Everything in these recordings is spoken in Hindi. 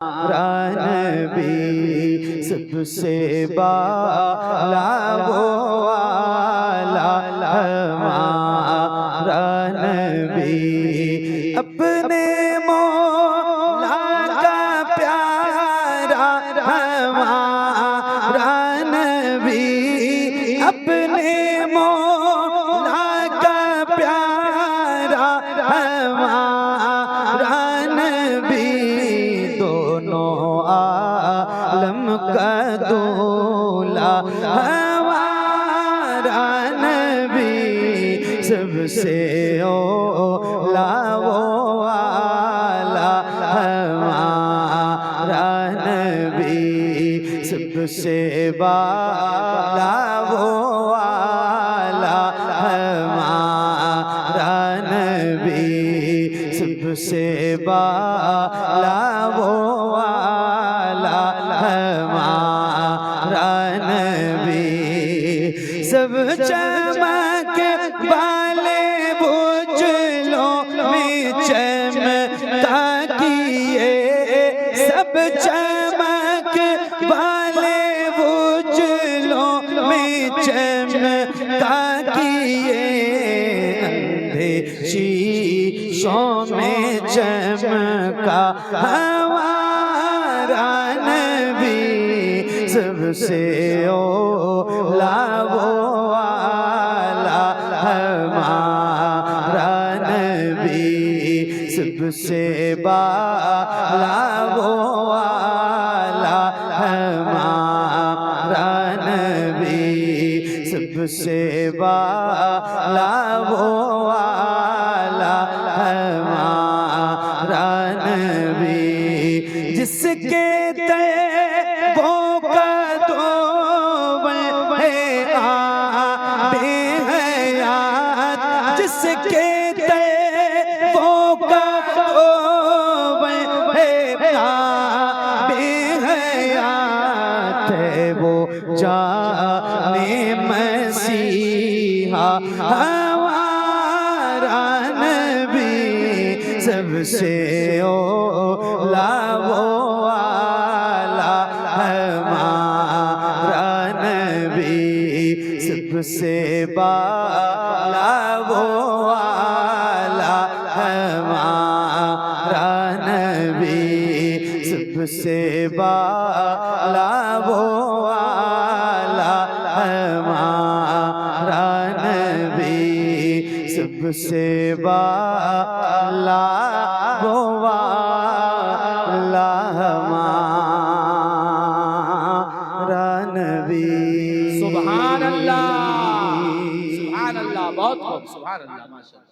नबी सबसे बाला वो वाला हमारा नबी, अपने मौला का प्यारा हमारा नबी, अपने मौला का प्यारा हमारा नबी, दोनों आलम का दूल्हा हमारा नबी, सबसे ओला वो वाला हमारा नबी, सबसे बाला वो वाला हमारा नबी, सबसे बाला वो वाला हमारा नबी, सब चमक वाले बुझलों में चमका किए, सब चमक वाले बुझलों में चमका किए, अंधे शीशों में चमका हमारा नबी, सबसे ओला वो वाला हमारा नबी, सबसे बाला वो वाला हमारा नबी, सबसे बाला वो वाला हमारा नबी, जिसके तैबों का तो हयात, जिसके तैबों का तो हयात है, वो जाने मसीहा हमारा नबी, सबसे ओला वो वाला हमारा नबी, सबसे बाला वो वाला हमारा नबी, सबसे बाला वो वाला हमारा नबी, सबसे बाला वो वाला हमारा नबी। सुभान अल्लाह, सुभान अल्लाह, बहुत खूब, सुभान अल्लाह, माशाअल्लाह।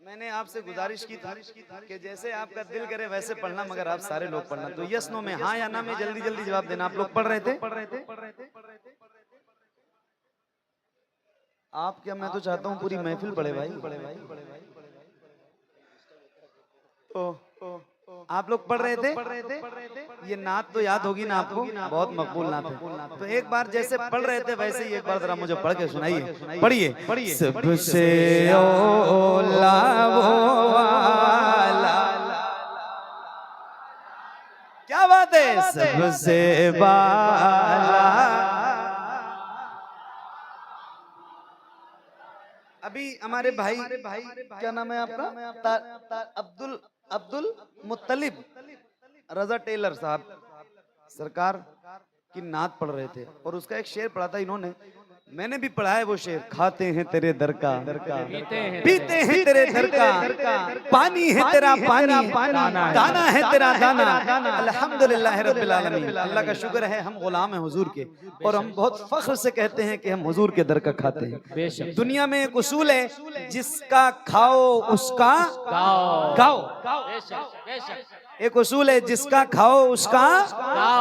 मैंने आपसे गुजारिश की था कि जैसे आपका दिल करे वैसे पढ़ना, मगर आप सारे लोग पढ़ना, तो यस नो में, हाँ या ना में जल्दी जल्दी जवाब देना। आप लोग पढ़ रहे थे? आप क्या, मैं तो चाहता हूँ पूरी महफिल पढ़े भाई। तो आप लोग पढ़ रहे थे? ये नात तो याद होगी ना आपको, बहुत मकबूल नात है। तो एक बार जैसे पढ़ रहे थे वैसे ही एक बार जरा मुझे पढ़ के सुनाइए। पढ़िए। सबसे ओला वो वाला, क्या बात है, सबसे बाला। अभी हमारे भाई, क्या नाम है आपका? अब्दुल मुत्तलिब रजा टेलर साहब सरकार की नात पढ़ रहे थे, और उसका एक शेर पढ़ा था इन्होंने, मैंने भी पढ़ा है वो शेर। खाते हैं तेरे दर का, पीते हैं तेरे दर का, पानी है तेरा पानी, दाना है तेरा दाना। अल्हम्दुलिल्लाह रब्बिल आलमीन, अल्लाह का शुक्र है हम गुलाम हैं हुजूर के, और हम बहुत फख्र से कहते हैं कि हम हुजूर के दर का खाते हैं। दुनिया में एक उसूल है, जिसका खाओ उसका गाओ। एक उसूल है, जिसका खाओ उसका,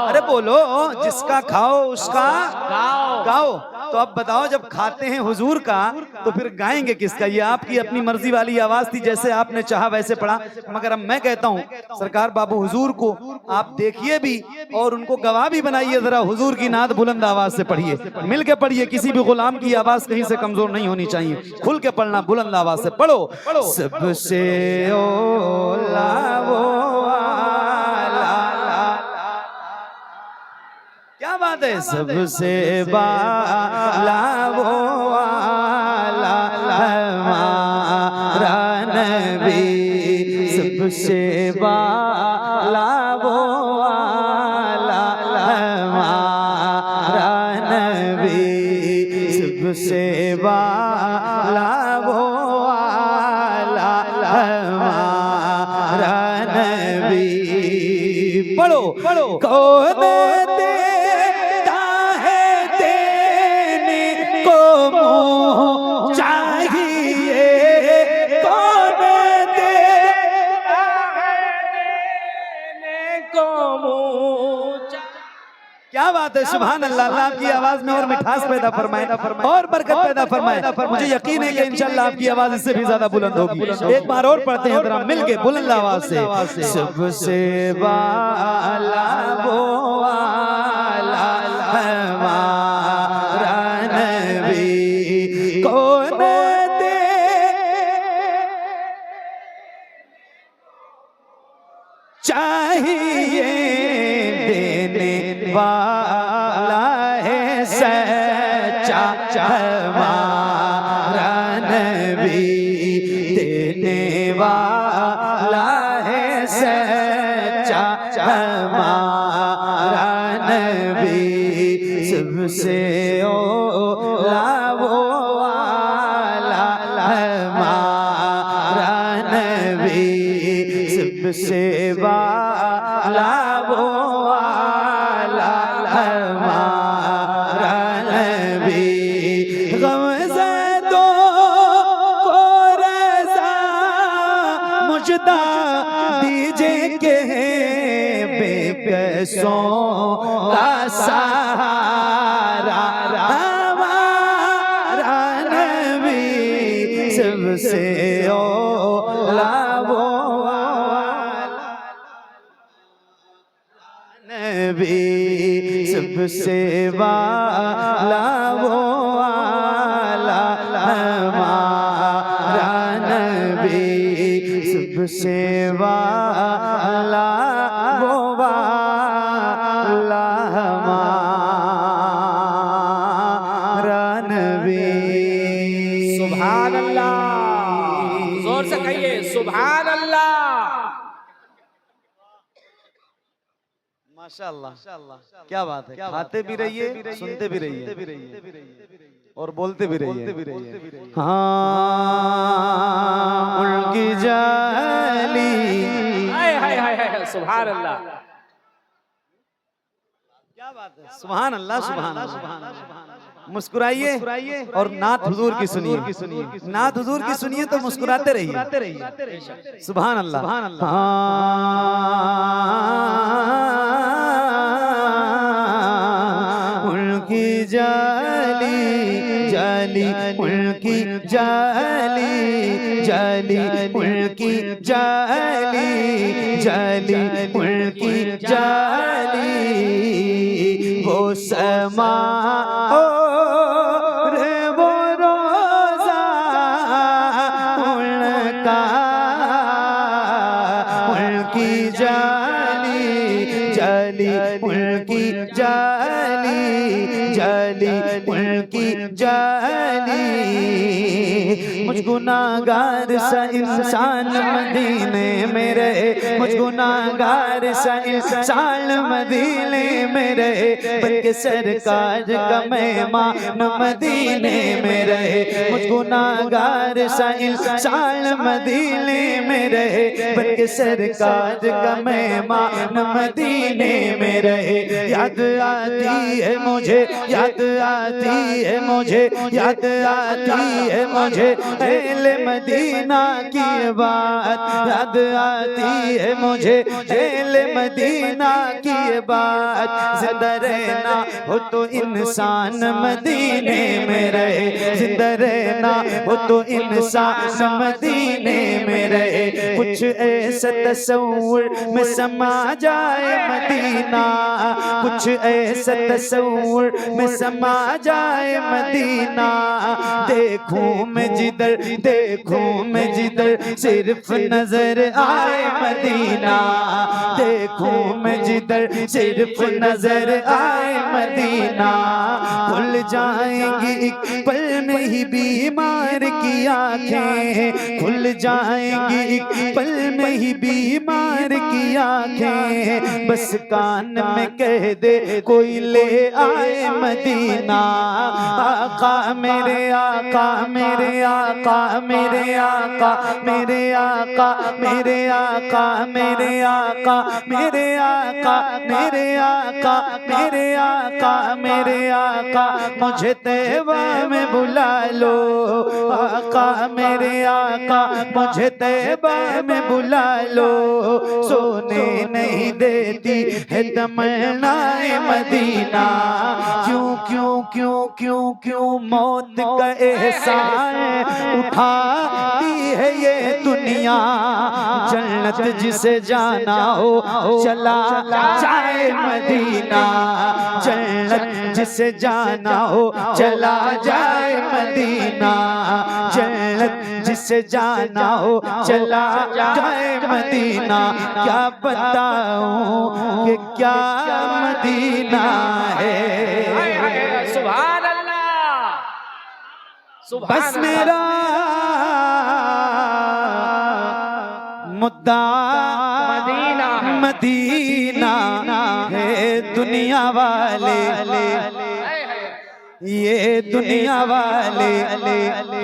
अरे बोलो, जिसका खाओ उसका गाओ। तो अब बताओ, जब खाते हैं हुजूर का तो फिर गाएंगे किसका? ये आपकी अपनी मर्जी वाली आवाज थी, जैसे आपने चाहा वैसे पढ़ा। मगर अब मैं कहता हूँ सरकार बाबू हुजूर को आप देखिए भी और उनको गवाह भी बनाइए, जरा हुजूर की नात बुलंद आवाज से पढ़िए, मिल के पढ़िए। किसी भी गुलाम की आवाज कहीं से कमजोर नहीं होनी चाहिए, खुल के पढ़ना, बुलंद आवाज से पढ़ो। सबसे ओला वो आला, क्या बात है, सबसे बाला वो आला हमारा नबी, सबसे बाला वो आला हमारा नबी, सबसे बाला वो आला हमारा नबी। पढ़ो पढ़ो। कौन देता है देने को मुँह चाहिए, कौन देता है देने को मुँह चाहिए। क्या बात है, सुभान अल्लाह। अल्लाह आपकी आवाज में और मिठास पैदा फरमाए और बरकत पैदा फरमाए। मुझे यकीन है कि इंशाअल्लाह आपकी आवाज इससे भी ज्यादा बुलंद होगी। एक बार और पढ़ते हैं जरा मिल के बुलंद आवाज से। सबसे बाला वो आला हमारा नबी, कौन दे चाहिए देने वाला है सच्चा हमारा नबी, देने वाला है सच्चा हमारा नबी, सबसे ओला वो आला हमारा नबी, सबसे वाला वो आला हमारा नबी। गमज़दों को रज़ा मुझदा दीजिए के बेकसों का सहारा हमारा नबी, सबसे ओला वो नबी, सबसे वाला वो आला हमारा नबी, सबसे वाला वो आला हमारा नबी। सुभान अल्लाह, जोर से कहिए सुभान अल्लाह। माशाअल्लाह, क्या बात है। खाते भी रहिए, सुनते भी रहिए और बोलते भी रहिए। हाँ उनकी जाली, हाय हाय हाय हाय, सुभान अल्लाह, क्या बात है। सुभान अल्लाह, सुभान अल्लाह। मुस्कुराइए और नात हुजूर की सुनिए, नात हुजूर की सुनिए तो मुस्कुराते रहिए। सुभान अल्लाह। उनकी जाली जाली, उनकी जाली जाली, उनकी जाली जाली, उनकी जाली, वो समा वो रोजा उनका, उनकी जाली जाली, उनकी जाली जाली, उनकी जाली। मुझ गुनाहगार सा इंसान मदीने में रहे, मुझ गुनाहगार सा इंसान मदीने में रहे, बल्कि सरकार का मेहमान मदीने में रहे। मुझ गुनाहगार सा इंसान मदीने में रहे, बल्कि सरकार का मेहमान मदीने में रहे। याद आती है मुझे, याद आती है मुझे, याद आती है मुझे अहले मदीना की बात, याद आती है मुझे जेल मदीना की ये बात, जिंदा रहना हो तो इंसान मदीने में रहे, जिंदा रहना हो तो इंसान मदीने में रहे। कुछ ऐसा तस्वुर में समा जाए मदीना, कुछ ऐसा तस्वुर में समा जाए मदीना। देखूं मैं जिधर, देखूं मैं जिधर, सिर्फ नजर आए मदीना। देखूं मैं जिधर, सिर्फ नजर आए मदीना। खुल जाएंगी एक पल में ही बीमार की आंखें, खुल जाएंगी एक पल में ही बीमार की आंखें। बस कान में कह दे कोई ले आए मदीना। आका मेरे आका, मेरे आका, मेरे आका, मेरे आका, मेरे आका, मेरे आका, मेरे आका, मेरे आका, मेरे आका, मेरे आका, मुझे तैबा में बुला लो। आका मेरे आका, मुझे तैबा में बुला लो। सोने नहीं देती है तमन्नाए मदीना। क्यों क्यों क्यों क्यों क्यों मौत का एहसान उठाती है ये दुनिया। जन्नत जिसे जाना हो चला जाए मदीना। जन्नत जिसे जाना हो चला जाए मदीना। जन्नत जिसे जाना हो चला जाए मदीना। क्या बताऊं कि क्या मदीना है। सुभान अल्लाह, सुभान बस मेरा मुद्दा मदीना है, मदीना है। दुनिया वाले ये दुनिया वाले,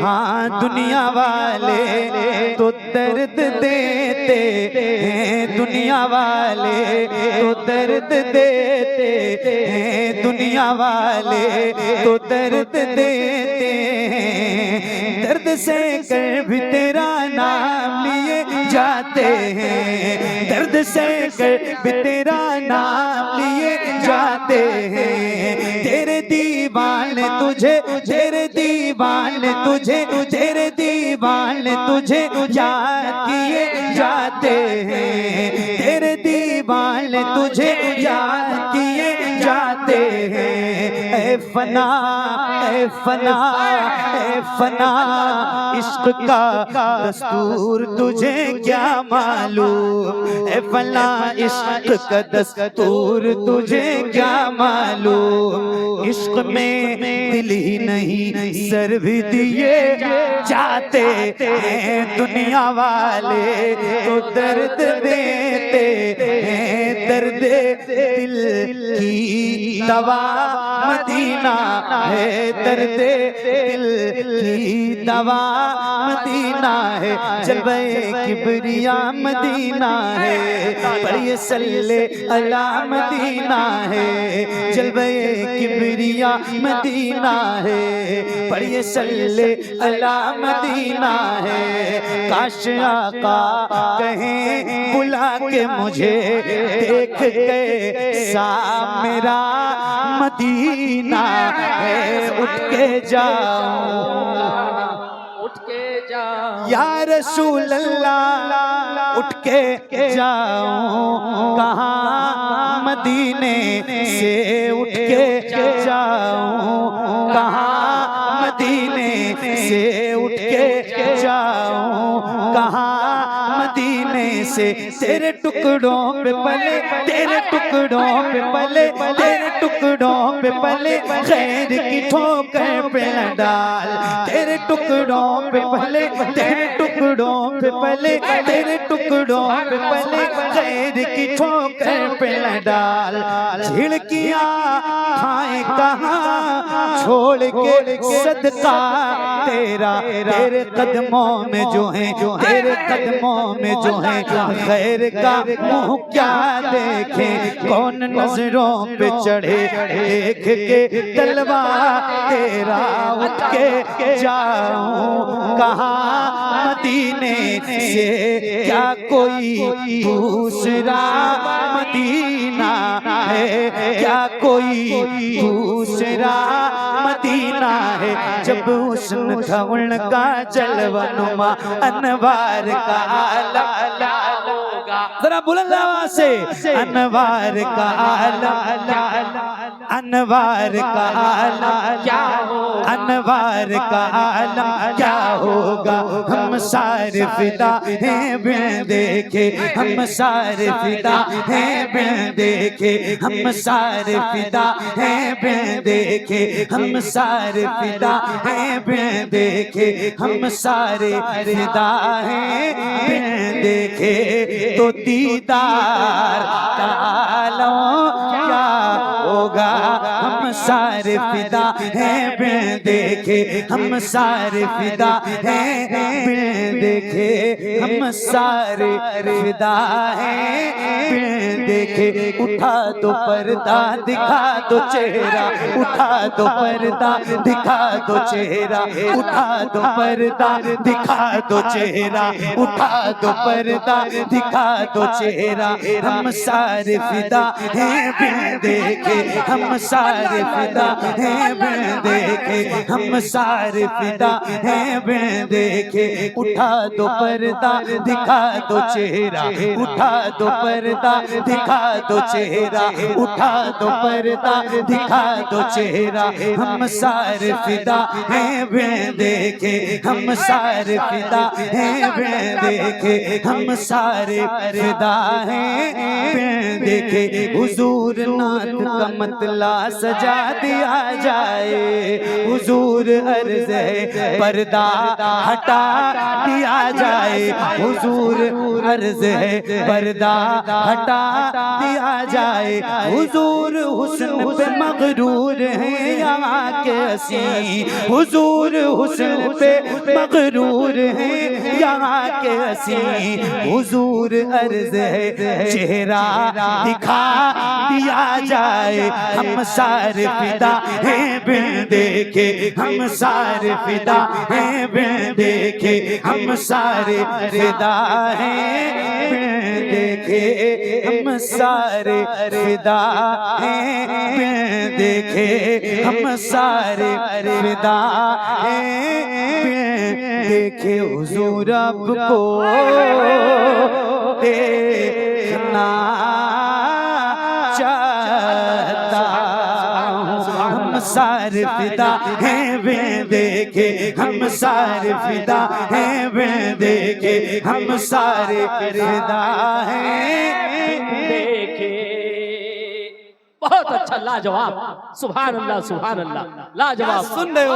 हाँ दुनिया वाले तो दर्द देते हैं। दुनिया वाले तो दर्द देते हैं। दुनिया वाले तो दर्द देते हैं। दर्द से कर भी तेरा नाम लिए जाते हैं। दर्द से कर भी तेरा नाम लिए जाते हैं। तेरे दीवाने तुझे, तेरे दीवाने तुझे, तेरे दीवाने तुझे याद किए जाते हैं। तेरे दीवाने तुझे याद किए जाते हैं। ऐ फना, ऐ फना, ऐ फना, इश्क का दस्तूर तुझे क्या मालूम। ऐ फना, इश्क का दस्तूर तुझे क्या मालूम। इश्क में दिल ही नहीं सर भी दिए जाते हैं। दुनिया वाले तो दर्द देते हैं। दर्द दिल की दवा मदीना है। दर्द दिल की दवा मदीना है। जलवे किबरिया मदीना है। पर ये सल्ले अला मदीना है। जलवे किबरिया मदीना है। पर ये सल्ले अला मदीना है। काश आका कहें बुला के मुझे, देख के सा मेरा मदीना है। उठ के जाऊं, उठ के जाऊं या रसूल अल्लाह, उठ के जाऊं कहाँ मदीने से। उठ के जाऊं कहाँ मदीने से। उठ के जाऊं कहाँ मदीने से। तेरे टुकड़ों पे पले, तेरे टुकड़ों पे पले, तेरे टुकड़ों पे पले, खैर की ठोकर पे न डाल। तेरे टुकड़ों पे पले, तेरे टुकड़ों पे पले, तेरे टुकड़ों पे पले, खैर की ठोकर पे न डाल। झिड़कियां खाए कहाँ छोड़ के सदका तेरा। तेरे कदमों में जो है, तेरे कदमों में जो है, खैर का मुँह क्या देखे। कौन नजरों पे चढ़े देख के तलवा तेरा। उठ के जाऊं कहाँ मदीने से। क्या कोई दूसरा मदीना है, क्या कोई दूसरा मदीना है। जब हुस्न था उनका जलवनुमा अनवार का आलम होगा। जरा बुलंद आवाज से अनवार का आलम, अनवार का आलम क्या होगा, अनवार का आलम क्या होगा। हम सारे फिदा हैं बिन देखे, हम सारे फिदा हैं बिन देखे, हम सारे फिदा हैं बिन देखे, हम सारे फिदा हैं बिन देखे, हम सारे फिदा हैं बिन देखे। तो दीदार का आलम क्या होगा। हम सारे फिदा हैं बिन देखे, हम सारे फिदा हैं बिन देखे, हम सारे फिदा हैं बिन देखे। उठा दो पर्दा दिखा दो चेहरा, उठा दो पर्दा दिखा दो चेहरा, उठा दो पर्दा दिखा दो चेहरा, उठा दो पर्दा दिखा दो चेहरा। हम सारे फिदा हैं बिन देखे, हम सारे फिदा हैं बिन देखे, हम सारे फिदा हैं बिन देखे। उठा दो पर्दा दिखा दो चेहरा, उठा दो पर्दा दिखा दो चेहरा, उठा दो पर्दा दिखा दो चेहरा। हम सारे फिदा हैं बिन देखे, हम सारे फिदा हैं बिन देखे, हम सारे फिदा हैं बिन देखे। हुजूर नात का मतला सजा दिया जाए, हुजूर अर्ज है पर्दा हटा दिया जाए, हुजूर अर्ज है पर्दा हटा दिया जाए। हुजूर हुस्न पे मगरूर हैं यहाँ के हसी, हुजूर हुस्न पे मगरूर हैं यहाँ के हसी। हुजूर अर्ज है चेहरा दिखा दिया जाए। हम सारे फिदा हैं बिन देखे, हम सारे फिदा हैं बिन देखे, हम सारे फिदा हैं बिन देखे, हम सारे फिदा हैं बिन देखे, हम सारे फिदा हैं बिन देखे। हुजूर आपको देखना चाहता हूँ। हम सारे फिदा हैं बिन देखे, हम सारे फिदा हैं बिन देखे, हम सारे फिदा हैं बिन देखे। बहुत अच्छा, लाजवाब, सुभान अल्लाह, सुभान अल्लाह, लाजवाब। सुन रहे हो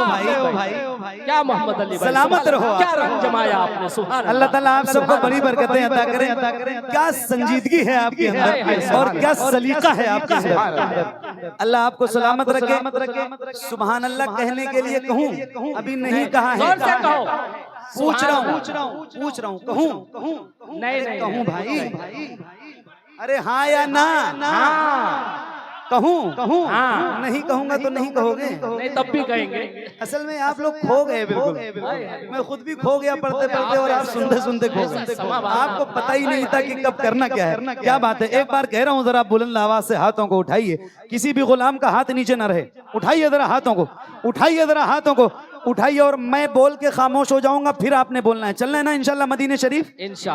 भाई, क्या मोहम्मद अली भाई, सलामत रहो, क्या रंग जमाया आपने, सुभान अल्लाह ताला आप सबको बड़ी बरकतें अता करें। क्या संजीदगी है आपके अंदर और क्या सलीका है आपके अंदर। अल्लाह आपको सलामत रखे। सुभान अल्लाह कहने के लिए कहूँ, अभी नहीं कहा है, जोर से कहो। पूछ रहा हूँ कहूँ, नहीं कहूँ भाई, अरे हाँ या ना, कहूँ हाँ। नहीं कहूँगा तो नहीं कहोगे, नहीं तब भी कहेंगे। असल में आप लोग खो गए बिल्कुल, मैं खुद भी खो गया पढ़ते पढ़ते और आप सुनते सुनते खो गए। आपको पता ही नहीं था कि कब करना क्या है। क्या बात है, एक बार कह रहा हूँ जरा बुलंद आवाज से हाथों को उठाइए, किसी भी गुलाम का हाथ नीचे न रहे। उठाइए जरा हाथों को, उठाइए जरा हाथों को उठाइए, और मैं बोल के खामोश हो जाऊंगा, फिर आपने बोलना है। चलना है ना इंशाल्लाह मदीने शरीफ,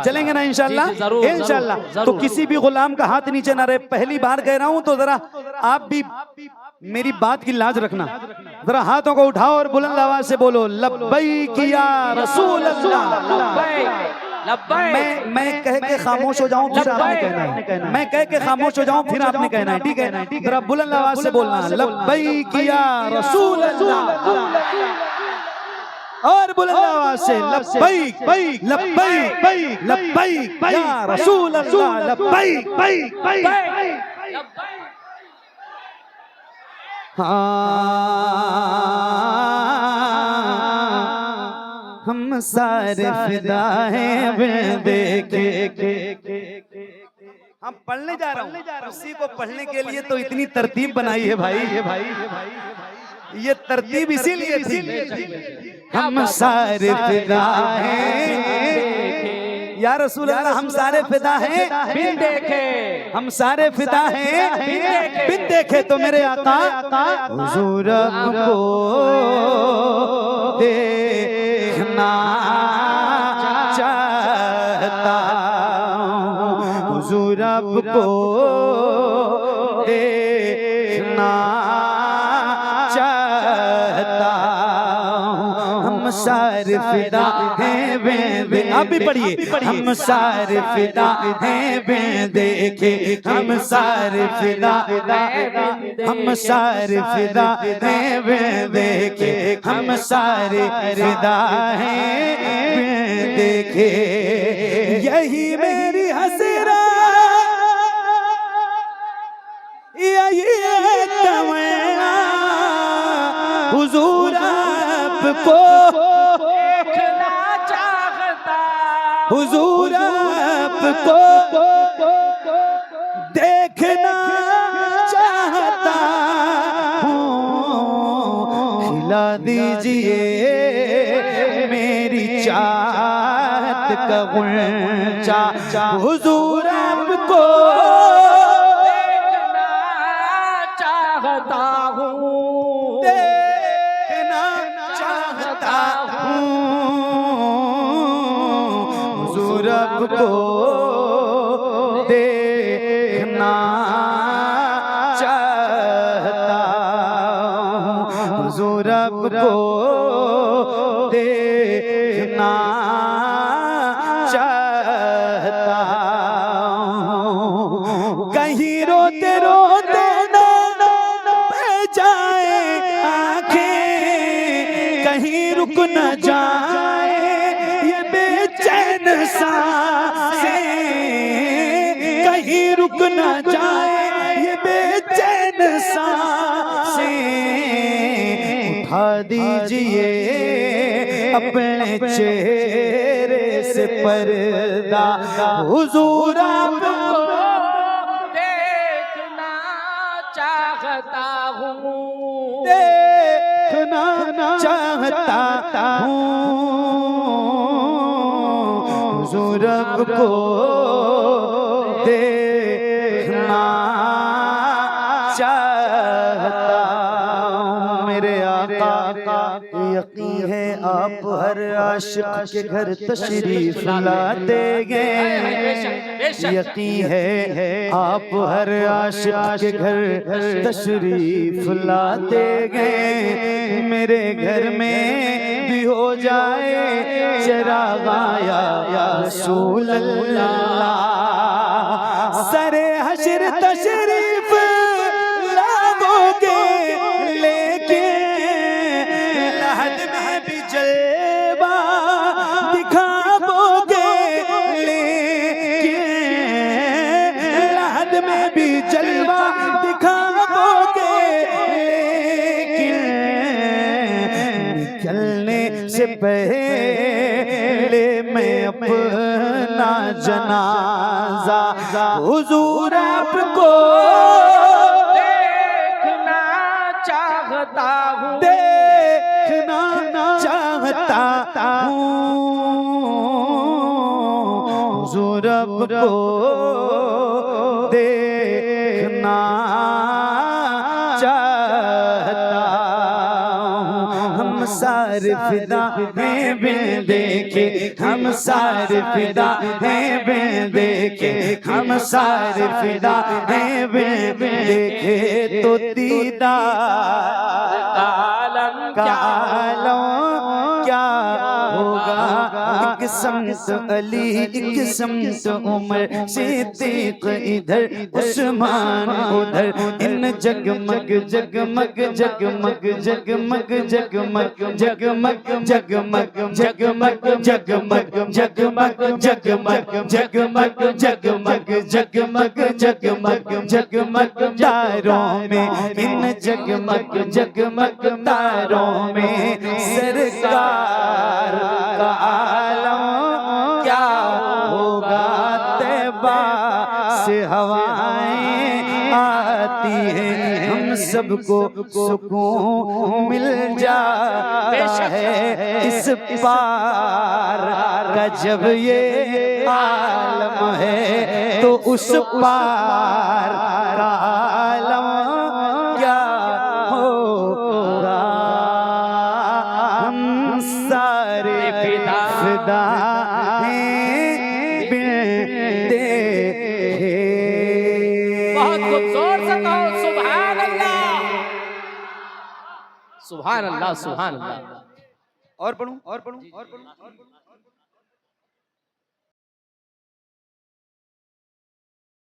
चलेंगे ना इंशाल्लाह, इंशाल्लाह। तो किसी भी गुलाम का हाथ नीचे ना रहे। पहली बार कह रहा हूं तो जरा आप भी मेरी बात की लाज रखना। जरा हाथों को उठाओ और बुलंद आवाज से बोलो लब्बैक या रसूल अल्लाह। मैं कह के खामोश हो जाऊं फिर आपने कहना है, मैं कह के खामोश हो जाऊं फिर आपने कहना है, ठीक है। जरा बुलंद आवाज से बोलना लब्बैक या रसूल अल्लाह, और बुलंद आवाज से लब्बैक लब्बैक लब्बैक या रसूल अल्लाह, लब्बैक। हम सारे फिदा हैं बिन देखे। हम पढ़ने जा रहा हूँ, उसी को पढ़ने के लिए तो इतनी तरतीब बनाई है भाई, ये तरतीब इसीलिए थी। हम सारे फिदा हैं या रसूल अल्लाह हम सारे फिदा हैं बिन देखे, हम सारे फिदा हैं बिन देखे तो मेरे आका हुजूर आपको देखना चाहता हूँ, हुजूर आपको देखना चाहता हूँ। हम सारे फिदा हैं बे आप भी पढ़िए, हम सारे फिदा हैं बे देखे, हम सारे फिदा, हम सारे फिदा हैं बे देखे, हम सारे फिदा हैं बे देखे। यही मेरी हसरा ये तमन्ना हुजूर आपको देखना चाहता, हुजूर आपको देखना चाहता हूँ। खिला दीजिए मेरी चाहत का गुंचा, हुजूर आपको चाहता हूँ, देखना चाहता हूँ, हुजूर आपको देखना चाहता हूँ, हुजूर आपको देखना चाहता हूँ। कहीं रोते रोते कहीं रुक न जाए ये बेचैन सांसें, कहीं रुक न जाए ये बेचैन सांसें। उठा दीजिए अपने चेहरे से पर्दा, हुजूर आपको देखना चाहता हूँ, देखना चाहता हूँ, हुजूर आपको देखना चाहता हूँ। मेरे आका यकीन है आप हर आशिक के घर तशरीफ लाते हैं, यकीन है आप हर आशिक के घर तशरीफ लाते गए। मेरे घर में भी हो जाए चिरागाया या रसूल अल्लाह, सरे हश्र तशरीफ लाओगे लेके, लहद में भी जलवा दिखाओगे लेके, लहद में भी जलवा दिखाओगे लेकिन निकलने से पहले मैं अपना जनाजा हुजूर आपको देखना चाहता हूँ, देखना चाहता हूँ, हुजूर आपको देखना चाहता हूँ। हम सारे फिदा हैं बिन देखे, हम सारे फिदा हैं बिन देखे, हम सारे फिदा हैं बिन देखे। तो दीदार कालों क्या होगा, एक समत अली एक समत उमर, सिद्दीक इधर उस्मान उधर, इन जगमग जगमग जगमग जगमग जगमग जगमग जगमग जगमग जगमग जगमग जगमग जगमग जगमग जगमग जगमग जगमग तारों में, इन जगमग जगमग तारों में सरकार का आलम क्या होगा। तैबा से हवाएं आ आती है, हम सबको सुकून मिल जाता है। इस पार का जब ये आलम है, तो उस पार का आलम क्या होगा। हम सारे फिदा हैं बिन देखे। बहुत खूब, जोर से कहो सुभान अल्लाह, सुभान अल्लाह, सुभान अल्लाह। और पढ़ूं।